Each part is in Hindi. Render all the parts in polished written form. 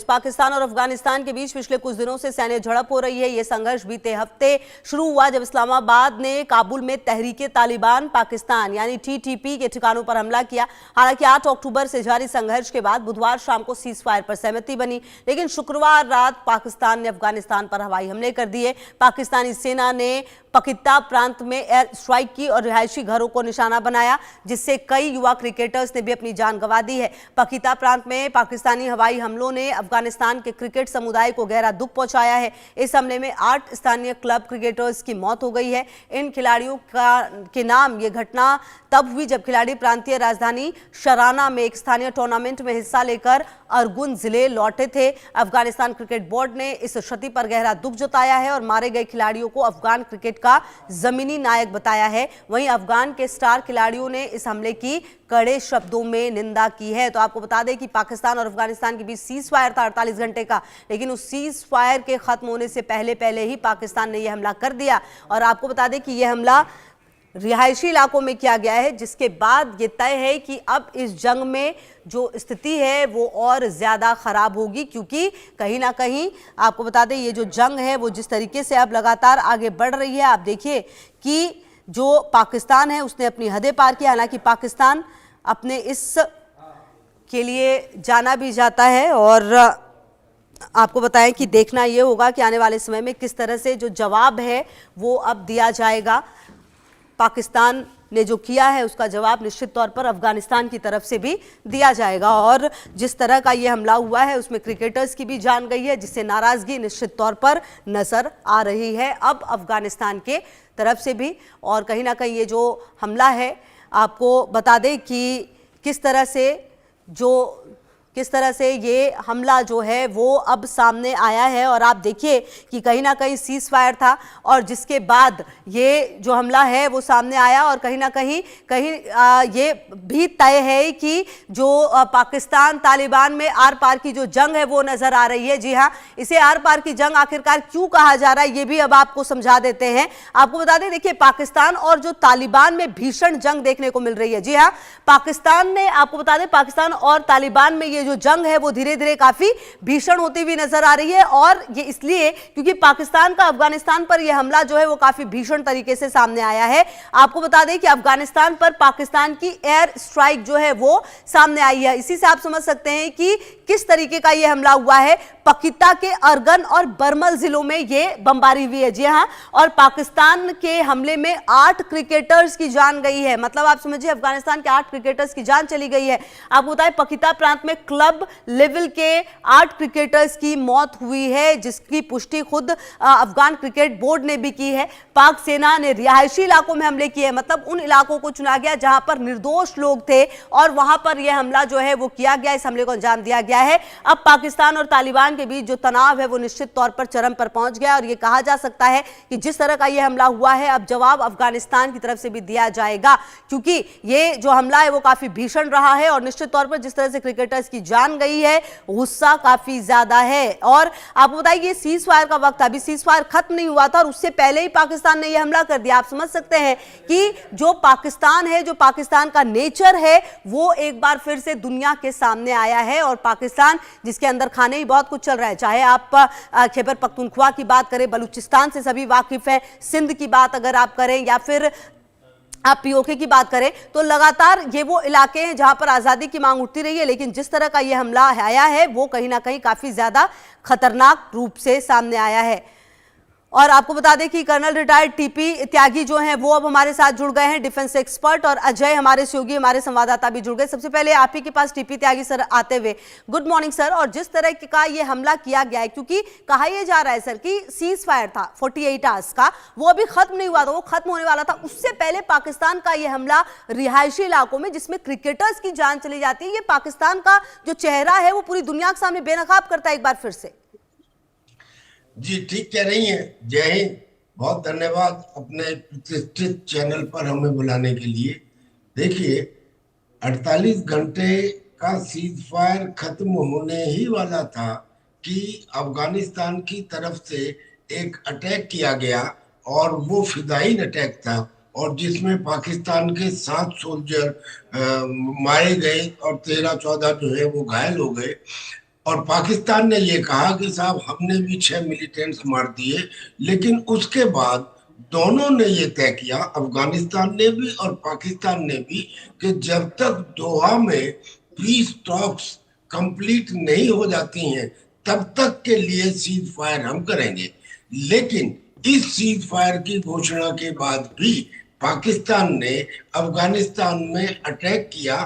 पाकिस्तान और अफगानिस्तान के बीच पिछले कुछ दिनों से सैन्य झड़प हो रही है। यह संघर्ष बीते हफ्ते शुरू हुआ जब इस्लामाबाद ने काबुल में तहरीके तालिबान पाकिस्तान यानी टीटीपी के ठिकानों पर हमला किया। हालांकि 8 अक्टूबर से जारी संघर्ष के बाद बुधवार शाम को सीज फायर पर सहमति बनी, लेकिन शुक्रवार रात पाकिस्तान ने अफगानिस्तान पर हवाई हमले कर दिए। पाकिस्तानी सेना ने पकित्ता प्रांत में एयर स्ट्राइक की और रिहायशी घरों को निशाना बनाया, जिससे कई युवा क्रिकेटर्स ने भी अपनी जान गंवा दी है। पकित्ता प्रांत में पाकिस्तानी हवाई हमलों ने अफगानिस्तान के क्रिकेट समुदाय को गहरा दुख पहुंचाया है। इस हमले में 8 स्थानीय क्लब क्रिकेटर्स की मौत हो गई है। इन खिलाड़ियों के नाम ये घटना तब हुई जब खिलाड़ी प्रांतीय राजधानी शराना में एक स्थानीय टूर्नामेंट में हिस्सा लेकर अरगुन जिले लौटे थे। अफगानिस्तान क्रिकेट बोर्ड ने इस क्षति पर गहरा दुख जताया है और मारे गए खिलाड़ियों को अफगान क्रिकेट का जमीनी नायक बताया है। वहीं अफगान के स्टार खिलाड़ियों ने इस हमले की कड़े शब्दों में निंदा की है। तो आपको बता दें कि पाकिस्तान और अफगानिस्तान के बीच सीज फायर था 48 घंटे का, लेकिन उस सीज फायर के खत्म होने से पहले ही पाकिस्तान ने यह हमला कर दिया। और आपको बता दें कि यह हमला रिहायशी इलाकों में किया गया है, जिसके बाद ये तय है कि अब इस जंग में जो स्थिति है वो और ज़्यादा ख़राब होगी, क्योंकि कहीं ना कहीं आपको बता दें ये जो जंग है वो जिस तरीके से अब लगातार आगे बढ़ रही है। आप देखिए कि जो पाकिस्तान है उसने अपनी हदें पार की। हालांकि पाकिस्तान अपने इस के लिए जाना भी जाता है और आपको बताएं कि देखना ये होगा कि आने वाले समय में किस तरह से जो जवाब है वो अब दिया जाएगा। पाकिस्तान ने जो किया है उसका जवाब निश्चित तौर पर अफगानिस्तान की तरफ से भी दिया जाएगा। और जिस तरह का ये हमला हुआ है उसमें क्रिकेटर्स की भी जान गई है, जिससे नाराजगी निश्चित तौर पर नजर आ रही है अब अफगानिस्तान के तरफ से भी। और कहीं ना कहीं ये जो हमला है आपको बता दें कि किस तरह से ये हमला जो है वो अब सामने आया है। और आप देखिए कि कहीं ना कहीं सीज फायर था और जिसके बाद ये जो हमला है वो सामने आया और कहीं ना कहीं ये भी तय है कि जो पाकिस्तान तालिबान में आर पार की जो जंग है वो नजर आ रही है। जी हाँ, इसे आर पार की जंग आखिरकार क्यों कहा जा रहा है ये भी अब आपको समझा देते हैं। आपको बता दें, देखिए पाकिस्तान और जो तालिबान में भीषण जंग देखने को मिल रही है। जी हाँ, पाकिस्तान ने आपको बता दें पाकिस्तान और तालिबान में ये जो जंग है वो धीरे धीरे काफी भीषण होती हुई नजर आ रही है। और ये इसलिए क्योंकि पाकिस्तान का अफगानिस्तान पर यह हमला जो है वो काफी भीषण तरीके से सामने आया है। आपको बता दें कि अफगानिस्तान पर पाकिस्तान की एयर स्ट्राइक जो है वो सामने आई है। इसी से आप समझ सकते हैं कि किस तरीके का यह हमला हुआ है। पकित्ता के अरगन और बरमल जिलों में यह बमबारी हुई है। जी हां, और पाकिस्तान के हमले में 8 क्रिकेटर्स की जान गई है। मतलब आप समझिए अफगानिस्तान के 8 क्रिकेटर्स की जान चली गई है। आपको बताएं पकित्ता प्रांत में क्लब लेवल के 8 क्रिकेटर्स की मौत हुई है, जिसकी पुष्टि खुद अफगान क्रिकेट बोर्ड ने भी की है। पाक सेना ने रिहायशी इलाकों में हमले किए, मतलब उन इलाकों को चुना गया जहां पर निर्दोष लोग थे और वहां पर यह हमला जो है वो किया गया, इस हमले को अंजाम दिया गया है। अब पाकिस्तान और तालिबान के बीच जो तनाव है वो निश्चित तौर पर चरम पर पहुंच गया और ये कहा जा सकता है कि जिस तरह का यह हमला हुआ है अब जवाब अफगानिस्तान की तरफ से भी दिया जाएगा, क्योंकि ये जो हमला है वो काफी भीषण रहा है और निश्चित तौर पर जिस तरह से क्रिकेटर्स की जान गई है गुस्सा काफी ज्यादा है। और आपको बताइए ये सीज फायर का वक्त था, अभी सीज फायर खत्म नहीं हुआ था और उससे पहले ही पाकिस्तान ने यह हमला कर दिया। आप समझ सकते हैं कि जो पाकिस्तान है, जो पाकिस्तान का नेचर है वो एक बार फिर से दुनिया के सामने आया है। और पाकिस्तान जिसके अंदर खाने ही बहुत कुछ चल रहा है, चाहे आप खैबर पख्तूनख्वा की बात करें, बलूचिस्तान से सभी वाकिफ हैं, सिंध की बात अगर आप करें या फिर आप पीओके की बात करें, तो लगातार ये वो इलाके हैं जहां पर आज़ादी की मांग उठती रही है। लेकिन जिस तरह का ये हमला आया है वो कहीं ना कहीं काफ़ी ज़्यादा खतरनाक रूप से सामने आया है। और आपको बता दें कि कर्नल रिटायर्ड टीपी त्यागी जो हैं वो अब हमारे साथ जुड़ गए हैं, डिफेंस एक्सपर्ट, और अजय हमारे सहयोगी हमारे संवाददाता भी जुड़ गए। सबसे पहले आप ही के पास टीपी त्यागी सर आते हुए, गुड मॉर्निंग सर। और जिस तरह का ये हमला किया गया है, क्योंकि कहा यह जा रहा है सर कि सीज फायर था 48 आवर्स का, वो अभी खत्म नहीं हुआ था, वो खत्म होने वाला था, उससे पहले पाकिस्तान का यह हमला रिहायशी इलाकों में जिसमें क्रिकेटर्स की जान चली जाती है, ये पाकिस्तान का जो चेहरा है वो पूरी दुनिया के सामने बेनकाब करता है एक बार फिर से। जी ठीक कह रही हैं। जय हिंद, बहुत धन्यवाद अपने प्रतिष्ठित चैनल पर हमें बुलाने के लिए। देखिए 48 घंटे का सीज फायर खत्म होने ही वाला था कि अफगानिस्तान की तरफ से एक अटैक किया गया और वो फिदायीन अटैक था और जिसमें पाकिस्तान के 7 सोल्जर मारे गए और 13-14 जो है वो घायल हो गए। और पाकिस्तान ने ये कहा कि साहब हमने भी 6 मिलिटेंट्स मार दिए। लेकिन उसके बाद दोनों ने ये तय किया, अफगानिस्तान ने भी और पाकिस्तान ने भी, कि जब तक दोहा में पीस टॉक्स कंप्लीट नहीं हो जाती हैं तब तक के लिए सीज फायर हम करेंगे। लेकिन इस सीज फायर की घोषणा के बाद भी पाकिस्तान ने अफगानिस्तान में अटैक किया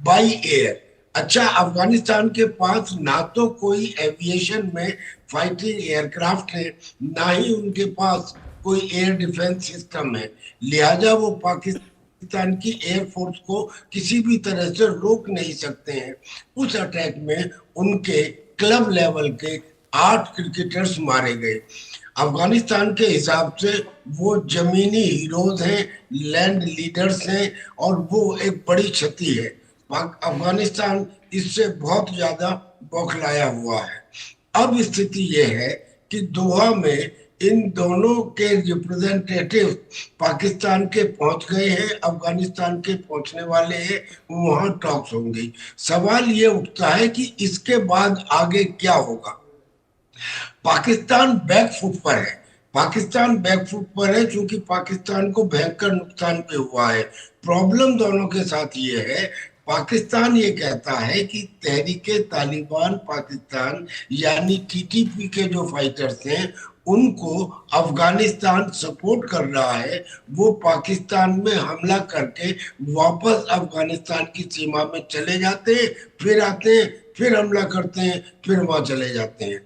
बाई एयर। अच्छा, अफगानिस्तान के पास ना तो कोई एविएशन में फाइटिंग एयरक्राफ्ट है, ना ही उनके पास कोई एयर डिफेंस सिस्टम है, लिहाजा वो पाकिस्तान की एयरफोर्स को किसी भी तरह से रोक नहीं सकते हैं। उस अटैक में उनके क्लब लेवल के 8 क्रिकेटर्स मारे गए। अफगानिस्तान के हिसाब से वो जमीनी हीरोज हैं, लैंड लीडर्स हैं, और वो एक बड़ी क्षति है। अफगानिस्तान इससे बहुत ज्यादा बौखलाया हुआ है। अब स्थिति ये है कि दोहा में इन दोनों के रिप्रेजेंटेटिव पाकिस्तान के पहुंच गए हैं, अफगानिस्तान के पहुंचने वाले हैं, वहां टॉक्स होंगी। सवाल ये उठता है कि इसके बाद आगे क्या होगा। पाकिस्तान बैकफुट पर है। पाकिस्तान बैकफुट पर है क्योंकि पाकिस्तान को भयंकर नुकसान पे हुआ है। प्रॉब्लम दोनों के साथ ये है, पाकिस्तान ये कहता है कि तहरीके तालिबान पाकिस्तान यानी टीटीपी के जो फाइटर्स हैं उनको अफगानिस्तान सपोर्ट कर रहा है। वो पाकिस्तान में हमला करके वापस अफगानिस्तान की सीमा में चले जाते हैं, फिर आते हैं, फिर हमला करते हैं, फिर वहां चले जाते हैं।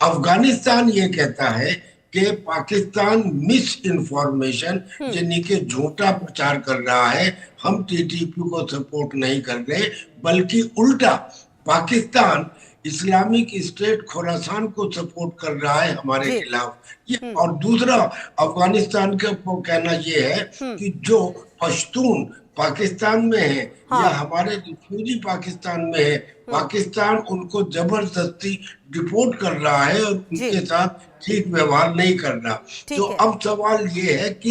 अफगानिस्तान ये कहता है कि पाकिस्तान मिस इन्फॉर्मेशन यानी कि झूठा प्रचार कर रहा है, हम टीटीपी को सपोर्ट नहीं कर रहे, बल्कि उल्टा पाकिस्तान इस्लामिक स्टेट खुरासान को सपोर्ट कर रहा है हमारे खिलाफ। ये और दूसरा अफगानिस्तान का कहना ये है कि जो पश्तून पाकिस्तान में है या हमारे रिफ्यूजी पाकिस्तान में है, पाकिस्तान उनको जबरदस्ती डिपोर्ट कर रहा है और उनके साथ ठीक व्यवहार नहीं कर रहा। तो अब सवाल ये है कि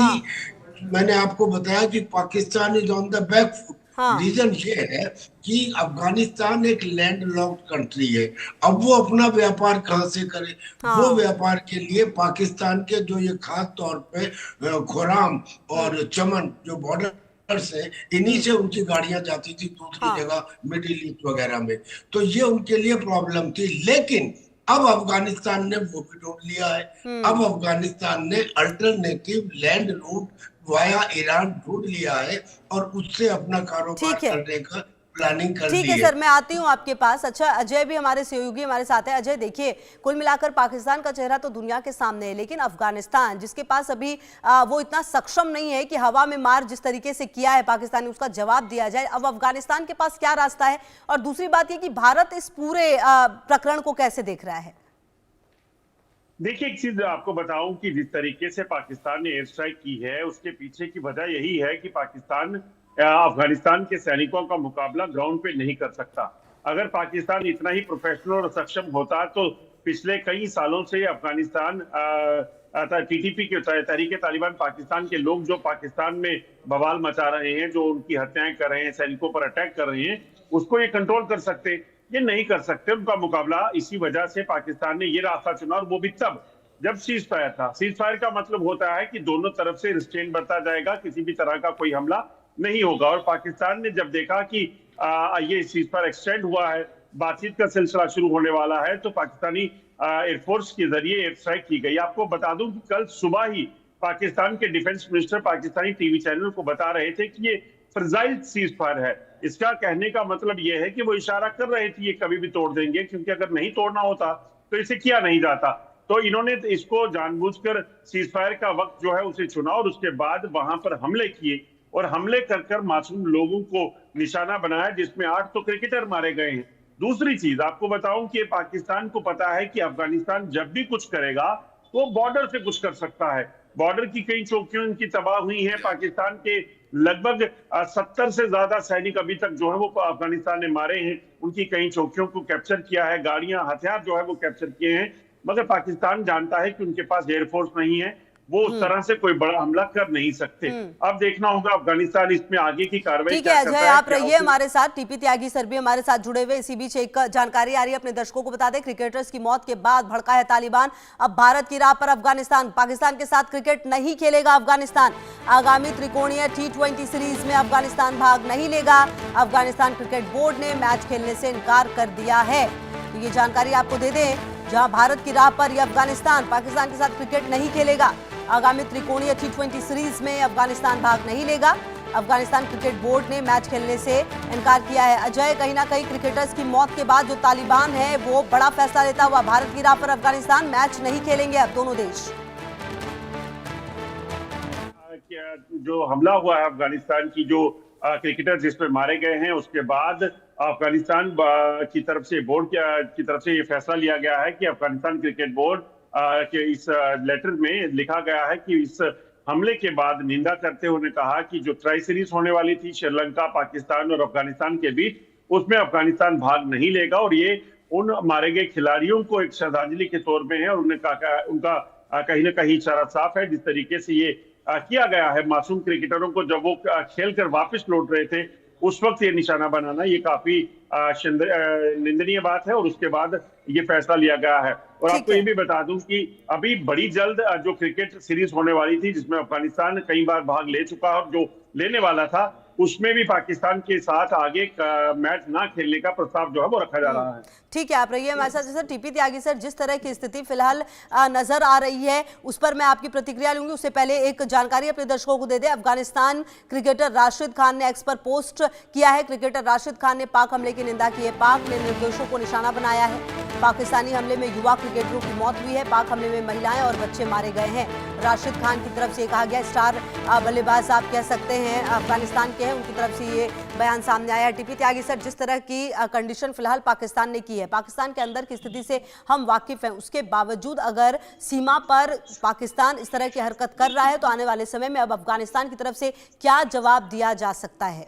मैंने आपको बताया कि Pakistan is on the back foot. Reason ये है कि अफगानिस्तान एक लैंड लॉक्ड कंट्री है। अब वो अपना व्यापार कहाँ से करे? वो व्यापार के लिए पाकिस्तान के जो ये खास तौर पे खुराम और चमन जो बॉर्डर से, इन्हीं से उनकी गाड़ियां जाती थी दूसरी जगह मिडिल ईस्ट वगैरह में, तो ये उनके लिए प्रॉब्लम थी। लेकिन अब अफगानिस्तान ने वो भी ढूंढ लिया है। अब अफगानिस्तान ने alternative land route via Iran ढूंढ लिया है और उससे अपना कारोबार करने का प्लानिंग कर ली है। ठीक है सर, मैं आती हूँ आपके पास। अच्छा, अजय भी हमारे सहयोगी हमारे साथ है। अजय देखिए, कुल मिलाकर पाकिस्तान का चेहरा तो दुनिया के सामने है, लेकिन अफगानिस्तान जिसके पास अभी वो इतना सक्षम नहीं है कि हवा में मार जिस तरीके से किया है पाकिस्तान ने उसका जवाब दिया जाए, अब अफगानिस्तान के पास क्या रास्ता है? और दूसरी बात ये कि भारत इस पूरे प्रकरण को कैसे देख रहा है? देखिए, एक चीज आपको बताऊं कि जिस तरीके से पाकिस्तान ने एयर स्ट्राइक की है उसके पीछे की वजह यही है कि पाकिस्तान अफगानिस्तान के सैनिकों का मुकाबला ग्राउंड पे नहीं कर सकता। अगर पाकिस्तान इतना ही प्रोफेशनल और सक्षम होता तो पिछले कई सालों से अफगानिस्तान टीटीपी के तहरीके तालिबान पाकिस्तान के लोग जो पाकिस्तान में बवाल मचा रहे हैं, जो उनकी हत्याएं कर रहे हैं, सैनिकों पर अटैक कर रहे हैं, उसको ये कंट्रोल कर सकते। ये नहीं कर सकते उनका मुकाबला। इसी वजह से पाकिस्तान ने ये रास्ता चुना, और वो भी तब जब सीज फायर था। सीज फायर का मतलब होता है कि दोनों तरफ से रिस्ट्रेंट बरता जाएगा, किसी भी तरह का कोई हमला नहीं होगा। और पाकिस्तान ने जब देखा कि ये सीज फायर एक्सटेंड हुआ है, बातचीत का सिलसिला शुरू होने वाला है, तो पाकिस्तानी एयरफोर्स के जरिए एयर स्ट्राइक की गई। आपको बता दूं कि कल सुबह ही पाकिस्तान के defence minister Pakistani TV channel को बता रहे थे कि ये फ्रजाइल सीज फायर है। इसका कहने का मतलब यह है कि वो इशारा कर रहे थे ये कभी भी तोड़ देंगे, क्योंकि अगर नहीं तोड़ना होता तो इसे किया नहीं जाता। तो इन्होंने इसको जानबूझकर सीज फायर का वक्त जो है उसे चुना और उसके बाद वहां पर हमले किए, और हमले कर मासूम लोगों को निशाना बनाया, जिसमें 8 तो क्रिकेटर मारे गए हैं। दूसरी चीज आपको बताऊं कि पाकिस्तान को पता है कि अफगानिस्तान जब भी कुछ करेगा तो बॉर्डर से कुछ कर सकता है। बॉर्डर की कई चौकियां इनकी तबाह हुई हैं। पाकिस्तान के लगभग 70 से ज्यादा सैनिक अभी तक जो है वो अफगानिस्तान ने मारे हैं। उनकी कई चौकियों को कैप्चर किया है, गाड़ियां, हथियार जो है वो कैप्चर किए हैं। मगर पाकिस्तान जानता है कि उनके पास एयरफोर्स नहीं है, वो उस तरह से कोई बड़ा हमला कर नहीं सकते। अब देखना होगा अफगानिस्तान इसमें आगे की कार्रवाई ठीक है अजय, आप रहिए हमारे साथ। टीपी त्यागी सर भी हमारे साथ जुड़े हुए। इसी बीच एक जानकारी आ रही है, अपने दर्शकों को बता दें, क्रिकेटर्स की मौत के बाद भड़का है तालिबान। अब भारत की राह पर अफगानिस्तान। पाकिस्तान के साथ क्रिकेट नहीं खेलेगा अफगानिस्तान। आगामी त्रिकोणीय T20 सीरीज में अफगानिस्तान भाग नहीं लेगा। अफगानिस्तान क्रिकेट बोर्ड ने मैच खेलने से इनकार कर दिया है। तो ये जानकारी आपको दे दें, जहां भारत की राह पर यह अफगानिस्तान पाकिस्तान के साथ क्रिकेट नहीं खेलेगा। आगामी त्रिकोणीय T20 सीरीज में अफगानिस्तान भाग नहीं लेगा। अफगानिस्तान क्रिकेट बोर्ड ने मैच खेलने से इनकार किया है। अजय, कहीं ना कहीं क्रिकेटर्स की मौत के बाद जो तालिबान है वो बड़ा फैसला लेता हुआ भारत की राह पर अफगानिस्तान मैच नहीं खेलेंगे अब दोनों देश। जो हमला हुआ है अफगानिस्तान की, जो क्रिकेटर जिस पे मारे गए हैं, उसके बाद अफगानिस्तान की तरफ से बोर्ड की तरफ से ये फैसला लिया गया है कि अफगानिस्तान क्रिकेट बोर्ड के इस लेटर में लिखा गया है कि इस हमले के बाद निंदा करते हुए कहा कि जो ट्राई सीरीज होने वाली थी श्रीलंका, पाकिस्तान और अफगानिस्तान के बीच, उसमें अफगानिस्तान भाग नहीं लेगा और ये उन मारे गए खिलाड़ियों को एक श्रद्धांजलि के तौर में है। और उन्होंने कहा उनका कहीं ना कहीं इशारा साफ है। जिस तरीके से ये किया गया है मासूम क्रिकेटरों को, जब वो खेल कर वापस लौट रहे थे, उस वक्त ये निशाना बनाना ये काफी निंदनीय बात है। और उसके बाद ये फैसला लिया गया है। और आपको ये भी बता दूं कि अभी बड़ी जल्द जो क्रिकेट सीरीज होने वाली थी, जिसमें अफगानिस्तान कई बार भाग ले चुका है और जो लेने वाला था, उसमें भी पाकिस्तान के साथ आगे मैच ना खेलने का प्रस्ताव जो है वो रखा जा रहा है। ठीक है, आप रहिए हमारे साथ। जैसे टीपी त्यागी सर, जिस तरह की स्थिति फिलहाल नजर आ रही है उस पर मैं आपकी प्रतिक्रिया लूंगी। उससे पहले एक जानकारी अपने दर्शकों को दे दें। अफगानिस्तान क्रिकेटर राशिद खान ने एक्स पर पोस्ट किया है। क्रिकेटर राशिद खान ने पाक हमले की निंदा की है। पाक ने निर्दोषों को निशाना बनाया है। पाकिस्तानी हमले में युवा क्रिकेटरों की मौत हुई है। पाक हमले में महिलाएं और बच्चे मारे गए हैं। राशिद खान की तरफ से कहा गया, स्टार बल्लेबाज आप कह सकते हैं अफगानिस्तान के हैं, उनकी तरफ से ये बयान सामने आया है। टीपी त्यागी सर, जिस तरह की कंडीशन फिलहाल पाकिस्तान ने की है, पाकिस्तान के अंदर की स्थिति से हम वाकिफ हैं, उसके बावजूद अगर सीमा पर पाकिस्तान इस तरह की हरकत कर रहा है तो आने वाले समय में अब अफगानिस्तान की तरफ से क्या जवाब दिया जा सकता है?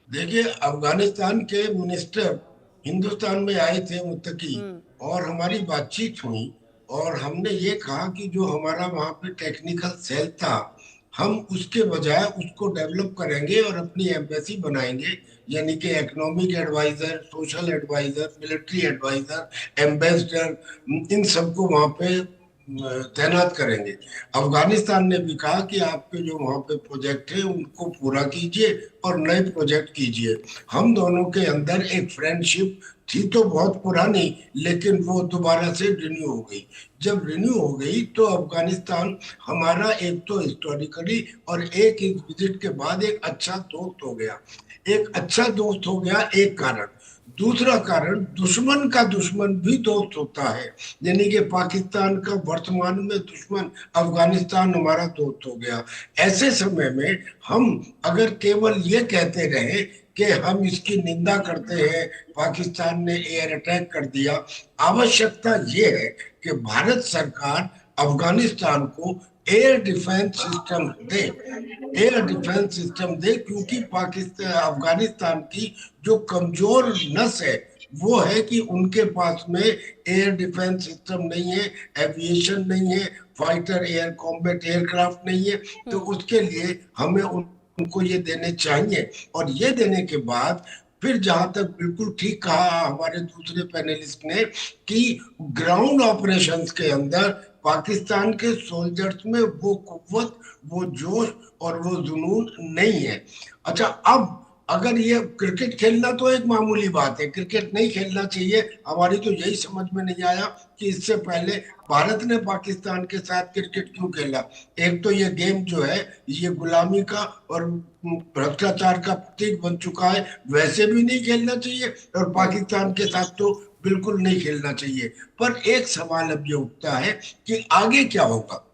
देखिए, अफगानिस्तान के मिनिस्टर हिंदुस्तान में आए थे मुत्तकी, और हमारी बातचीत हुई और हमने ये कहा कि जो हमारा वहाँ पे टेक्निकल सेल था, हम उसके बजाय उसको डेवलप करेंगे और अपनी एम्बेसी बनाएंगे, यानी कि economic adviser, social adviser, military adviser, ambassador, इन सबको वहाँ पे तैनात करेंगे। अफगानिस्तान ने भी कहा कि आपके जो वहाँ पे प्रोजेक्ट है उनको पूरा कीजिए और नए प्रोजेक्ट कीजिए। हम दोनों के अंदर एक फ्रेंडशिप थी तो बहुत पुरानी, लेकिन वो दोबारा से रिन्यू हो गई। जब रिन्यू हो गई तो अफगानिस्तान हमारा एक तो हिस्टोरिकली और एक विजिट के बाद एक अच्छा दोस्त हो गया। एक अच्छा दोस्त हो गया एक कारण। दूसरा कारण, दुश्मन का दुश्मन भी दोस्त होता है, यानी कि पाकिस्तान का वर्तमान में दुश्मन अफगानिस्तान हमारा दोस्त हो गया। ऐसे समय में हम अगर केवल ये कहते रहे कि हम इसकी निंदा करते हैं, पाकिस्तान ने एयर अटैक कर दिया, आवश्यकता ये है कि भारत सरकार अफगानिस्तान को एयर डिफेंस सिस्टम दे, एयर डिफेंस सिस्टम दे, क्योंकि पाकिस्तान अफगानिस्तान की जो कमजोर नस है वो है कि उनके पास में एयर डिफेंस सिस्टम नहीं है, एविएशन नहीं है, फाइटर एयर कॉम्बैट एयरक्राफ्ट नहीं है। तो उसके लिए हमें उनको ये देने चाहिए। और ये देने के बाद फिर जहां तक बिल्कुल ठीक कहा हमारे दूसरे पैनलिस्ट ने कि ग्राउंड ऑपरेशंस के अंदर पाकिस्तान के सोल्जर्स में वो कुव्वत, वो जोश और वो जुनून नहीं है। अच्छा, अब अगर ये क्रिकेट खेलना तो एक मामूली बात है, क्रिकेट नहीं खेलना चाहिए। हमारी तो यही समझ में नहीं आया कि इससे पहले भारत ने पाकिस्तान के साथ क्रिकेट क्यों खेला। एक तो ये गेम जो है ये गुलामी का और भ्रष्टाचार का प्रतीक बन चुका है, वैसे भी नहीं खेलना चाहिए, और पाकिस्तान के साथ तो बिल्कुल नहीं खेलना चाहिए। पर एक सवाल अब ये उठता है कि आगे क्या होगा।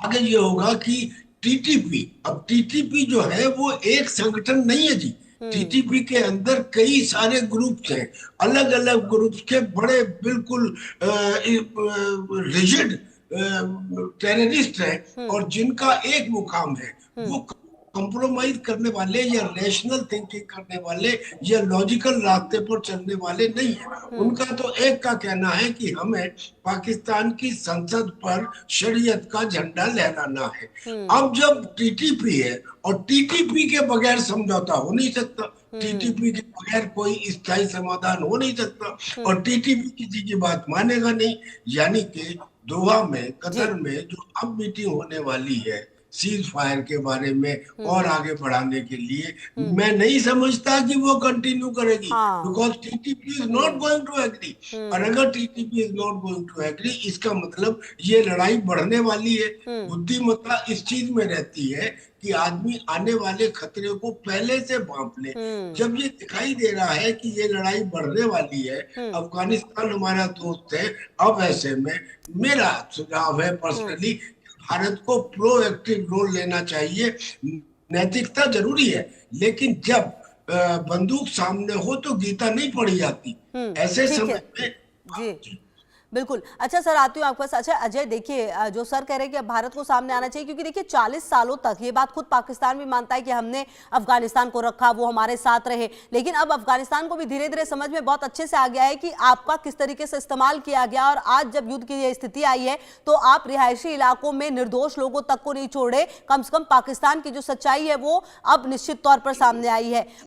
आगे ये होगा कि टीटीपी, अब टीटीपी जो है वो एक संगठन नहीं है जी। टीटीपी के अंदर कई सारे ग्रुप्स हैं, अलग अलग ग्रुप्स के बड़े बिल्कुल रिजिड टेररिस्ट हैं, और जिनका एक मुकाम है, वो कंप्रोमाइज करने वाले या रैशनल थिंकिंग करने वाले या लॉजिकल रास्ते पर चलने वाले नहीं है। उनका तो एक का कहना है कि हमें पाकिस्तान की संसद पर शरीयत का झंडा लहराना है। अब जब टीटीपी है और टीटीपी के बगैर समझौता हो नहीं सकता, टीटीपी के बगैर कोई स्थायी समाधान हो नहीं सकता और टीटीपी किसी की बात मानेगा नहीं। यानी कि दोहा में, कतर में जो अब मीटिंग होने वाली है सीज फायर के बारे में और आगे बढ़ाने के लिए, मैं नहीं समझता कि वो कंटिन्यू करेगी, because TTP is not going to agree. और अगर TTP is not going to agree, इसका मतलब ये लड़ाई बढ़ने वाली है। बुद्धिमत्ता इस चीज में रहती है कि आदमी आने वाले खतरे को पहले से भांप ले। जब ये दिखाई दे रहा है कि ये लड़ाई बढ़ने वाली है, अफगानिस्तान हमारा दोस्त है, अब ऐसे में मेरा सुझाव है पर्सनली, भारत को प्रोएक्टिव रोल लेना चाहिए। नैतिकता जरूरी है, लेकिन जब बंदूक सामने हो तो गीता नहीं पढ़ी जाती। ऐसे समय में जी बिल्कुल। अच्छा सर, आती हूँ आपके पास। अच्छा अजय, देखिए जो सर कह रहे हैं कि अब भारत को सामने आना चाहिए, क्योंकि देखिए 40 सालों तक ये बात खुद पाकिस्तान भी मानता है कि हमने अफगानिस्तान को रखा, वो हमारे साथ रहे, लेकिन अब अफगानिस्तान को भी धीरे धीरे समझ में बहुत अच्छे से आ गया है कि आपका किस तरीके से इस्तेमाल किया गया। और आज जब युद्ध की ये स्थिति आई है तो आप रिहायशी इलाकों में निर्दोष लोगों तक को नहीं छोड़े, कम से कम पाकिस्तान की जो सच्चाई है वो अब निश्चित तौर पर सामने आई है।